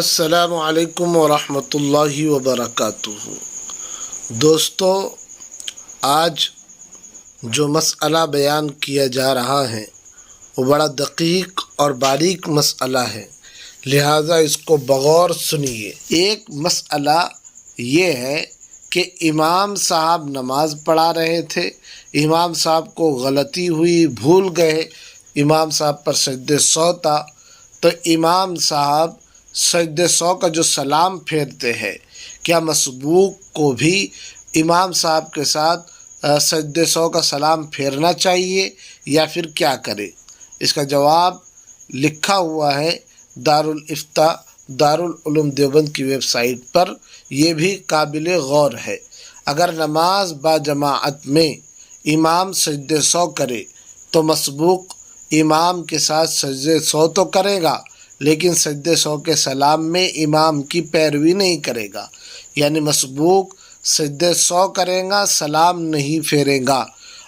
السلام علیکم ورحمۃ اللہ وبرکاتہ۔ دوستو، آج جو مسئلہ بیان کیا جا رہا ہے وہ بڑا دقیق اور باریک مسئلہ ہے، لہذا اس کو بغور سنیے۔ ایک مسئلہ یہ ہے کہ امام صاحب نماز پڑھا رہے تھے، امام صاحب کو غلطی ہوئی، بھول گئے، امام صاحب پر سجدہ سہو تھا، تو امام صاحب سجدہ سہو کا جو سلام پھیرتے ہیں، کیا مسبوق کو بھی امام صاحب کے ساتھ سجدہ سہو کا سلام پھیرنا چاہیے یا پھر کیا کرے؟ اس کا جواب لکھا ہوا ہے دارالفتاء دارالعلوم دیوبند کی ویب سائٹ پر، یہ بھی قابل غور ہے۔ اگر نماز با جماعت میں امام سجدہ سہو کرے تو مسبوق امام کے ساتھ سجدہ سہو تو کرے گا، لیکن سجدہ سہو کے سلام میں امام کی پیروی نہیں کرے گا، یعنی مسبوق سجدہ سہو کرے گا، سلام نہیں پھیرے گا۔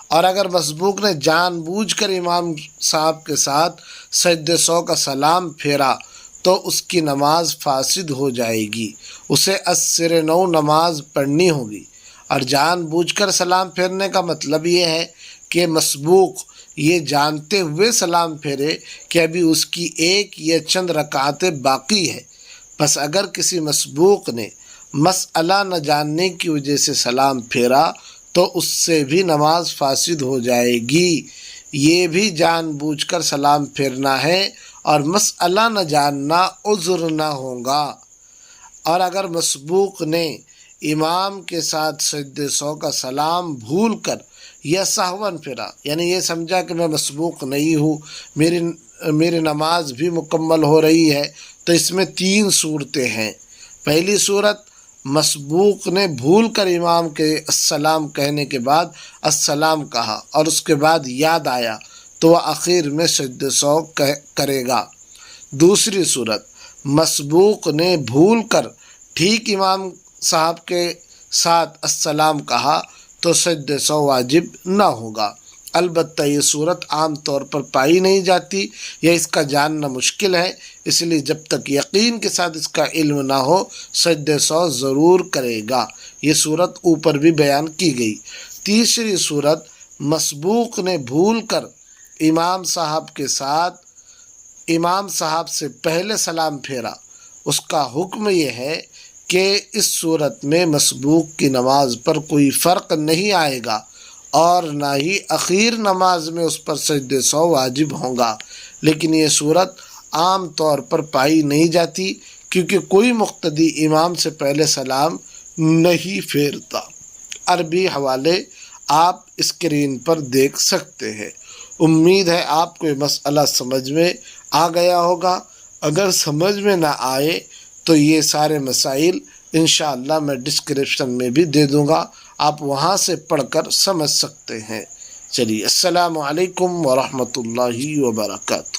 اور اگر مسبوق نے جان بوجھ کر امام صاحب کے ساتھ سجدہ سہو کا سلام پھیرا تو اس کی نماز فاسد ہو جائے گی، اسے از نو نماز پڑھنی ہوگی۔ اور جان بوجھ کر سلام پھیرنے کا مطلب یہ ہے کہ مسبوق یہ جانتے ہوئے سلام پھیرے کہ ابھی اس کی ایک یا چند رکعتیں باقی ہے۔ بس اگر کسی مسبوق نے مسئلہ نہ جاننے کی وجہ سے سلام پھیرا تو اس سے بھی نماز فاسد ہو جائے گی۔ یہ بھی جان بوجھ کر سلام پھیرنا ہے اور مسئلہ نہ جاننا عذر نہ ہوگا۔ اور اگر مسبوق نے امام کے ساتھ سجدہ سہو کا سلام بھول کر یا سہواً پھیرا، یعنی یہ سمجھا کہ میں مسبوق نہیں ہوں، میری نماز بھی مکمل ہو رہی ہے، تو اس میں تین صورتیں ہیں۔ پہلی صورت، مسبوق نے بھول کر امام کے السلام کہنے کے بعد السلام کہا اور اس کے بعد یاد آیا تو وہ آخر میں سجدہ سہو کرے گا۔ دوسری صورت، مسبوق نے بھول کر ٹھیک امام صاحب کے ساتھ السلام کہا تو سجدہ سہو واجب نہ ہوگا۔ البتہ یہ صورت عام طور پر پائی نہیں جاتی یا اس کا جاننا مشکل ہے، اس لیے جب تک یقین کے ساتھ اس کا علم نہ ہو سجدہ سہو ضرور کرے گا۔ یہ صورت اوپر بھی بیان کی گئی۔ تیسری صورت، مسبوق نے بھول کر امام صاحب کے ساتھ امام صاحب سے پہلے سلام پھیرا، اس کا حکم یہ ہے کہ اس صورت میں مسبوق کی نماز پر کوئی فرق نہیں آئے گا اور نہ ہی اخیر نماز میں اس پر سجدہ سہو واجب ہوگا۔ لیکن یہ صورت عام طور پر پائی نہیں جاتی کیونکہ کوئی مقتدی امام سے پہلے سلام نہیں پھیرتا۔ عربی حوالے آپ اسکرین پر دیکھ سکتے ہیں۔ امید ہے آپ کو یہ مسئلہ سمجھ میں آ گیا ہوگا۔ اگر سمجھ میں نہ آئے تو یہ سارے مسائل انشاءاللہ میں ڈسکرپشن میں بھی دے دوں گا، آپ وہاں سے پڑھ کر سمجھ سکتے ہیں۔ چلیے، السلام علیکم ورحمۃ اللہ وبرکاتہ۔